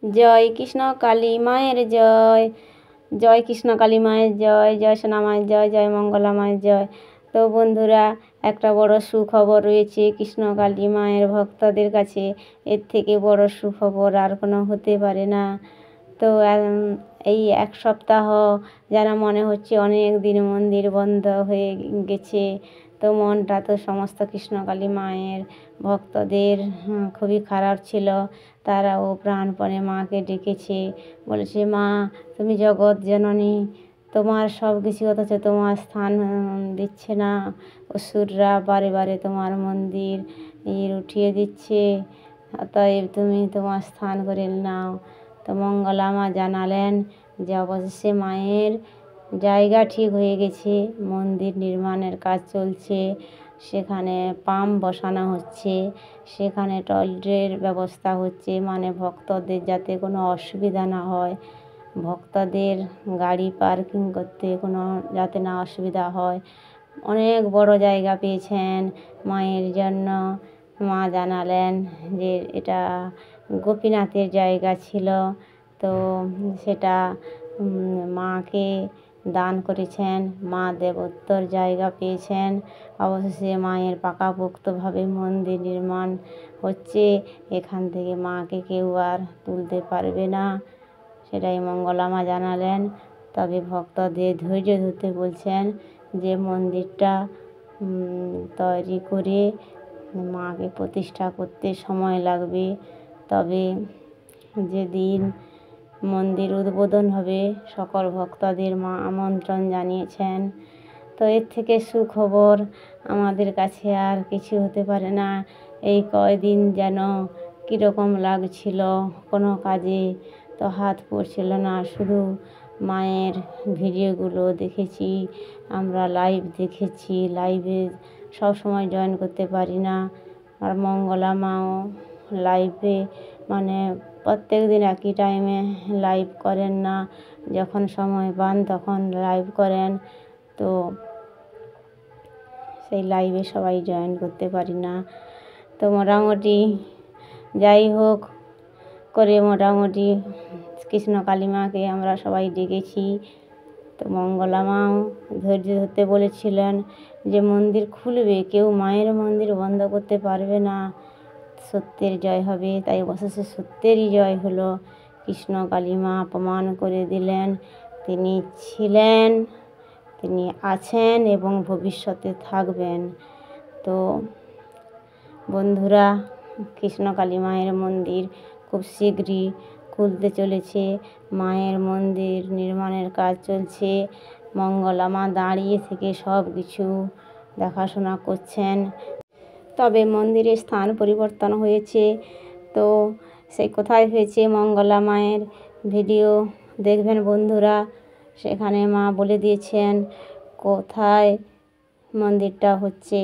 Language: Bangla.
জয় কৃষ্ণ কালী মায়ের জয়, জয় কৃষ্ণ কালী মায়ের জয়, জয় সোনা মায়ের জয়, জয় মঙ্গলা মায়ের জয়। তো বন্ধুরা, একটা বড় সুখবর রয়েছে কৃষ্ণ কালী মায়ের ভক্তদের কাছে। এর থেকে বড় সুখবর আর কোনো হতে পারে না। তো এই এক সপ্তাহ যারা মনে হচ্ছে অনেক দিন মন্দির বন্ধ হয়ে গেছে, তো মনটা তো সমস্ত কৃষ্ণকালী মায়ের ভক্তদের খুবই খারাপ ছিল। তারাও প্রাণপণে মাকে ডেকেছে, বলেছে মা তুমি জগৎ জননী, তোমার সব কিছু, অথচ তোমার স্থান দিচ্ছে না। অসুররা বারে বারে তোমার মন্দির উঠিয়ে দিচ্ছে, অতএব তুমি তোমার স্থান করে নাও। তো মঙ্গলা মা জানালেন যে অবশেষে মায়ের জায়গা ঠিক হয়ে গেছে, মন্দির নির্মাণের কাজ চলছে, সেখানে পাম্প বসানো হচ্ছে, সেখানে টয়লেটের ব্যবস্থা হচ্ছে, মানে ভক্তদের যাতে কোনো অসুবিধা না হয়, ভক্তদের গাড়ি পার্কিং করতে কোনো যাতে না অসুবিধা হয়। অনেক বড় জায়গা পেয়েছেন মায়ের জন্য। মা জানালেন যে এটা গোপীনাথের জায়গা ছিল, তো সেটা মাকে দান করেছেন, মা দেবোত্তর জায়গা পেয়েছেন। অবশেষে মায়ের পাকাপোক্তভাবে মন্দির নির্মাণ হচ্ছে, এখান থেকে মাকে কেউ আর তুলতে পারবে না, সেটাই মঙ্গলা মা জানালেন। তবে ভক্তদের ধৈর্য ধরতে বলছেন যে মন্দিরটা তৈরি করে মাকে প্রতিষ্ঠা করতে সময় লাগবে। তবে যেদিন মন্দির উদ্বোধন হবে সকল ভক্তদের মা আমন্ত্রণ জানিয়েছেন। তো এর থেকে সুখবর আমাদের কাছে আর কিছু হতে পারে না। এই কয়দিন যেন কীরকম লাগছিল, কোনো কাজে তো হাত পড়ছিল না, শুধু মায়ের ভিডিওগুলো দেখেছি, আমরা লাইভ দেখেছি, লাইভে সব সময় জয়েন করতে পারি না। আর মঙ্গলা মাও লাইভে মানে প্রত্যেক দিন একই টাইমে লাইভ করেন না, যখন সময় পান তখন লাইভ করেন, তো সেই লাইভে সবাই জয়েন করতে পারি না। তো মোটামুটি যাই হোক করে মোটামুটি কৃষ্ণকালী মাকে আমরা সবাই ডেকেছি। তো মঙ্গলা মাও ধৈর্য ধরতে বলেছিলেন যে মন্দির খুলবে, কেউ মায়ের মন্দির বন্ধ করতে পারবে না, সত্যের জয় হবে। তাই অবশেষে সত্যেরই জয় হলো, কৃষ্ণকালী মা প্রমাণ করে দিলেন তিনি ছিলেন, তিনি আছেন এবং ভবিষ্যতে থাকবেন। তো বন্ধুরা, কৃষ্ণকালী মায়ের মন্দির খুব শীঘ্রই খুলতে চলেছে, মায়ের মন্দির নির্মাণের কাজ চলছে, মঙ্গলা মা দাঁড়িয়ে থেকে সব কিছু দেখাশোনা করছেন। তবে মন্দিরের স্থান পরিবর্তন হয়েছে, তো সেই কোথায় হয়েছে মঙ্গলা মায়ের ভিডিও দেখবেন বন্ধুরা, সেখানে মা বলে দিয়েছেন কোথায় মন্দিরটা হচ্ছে।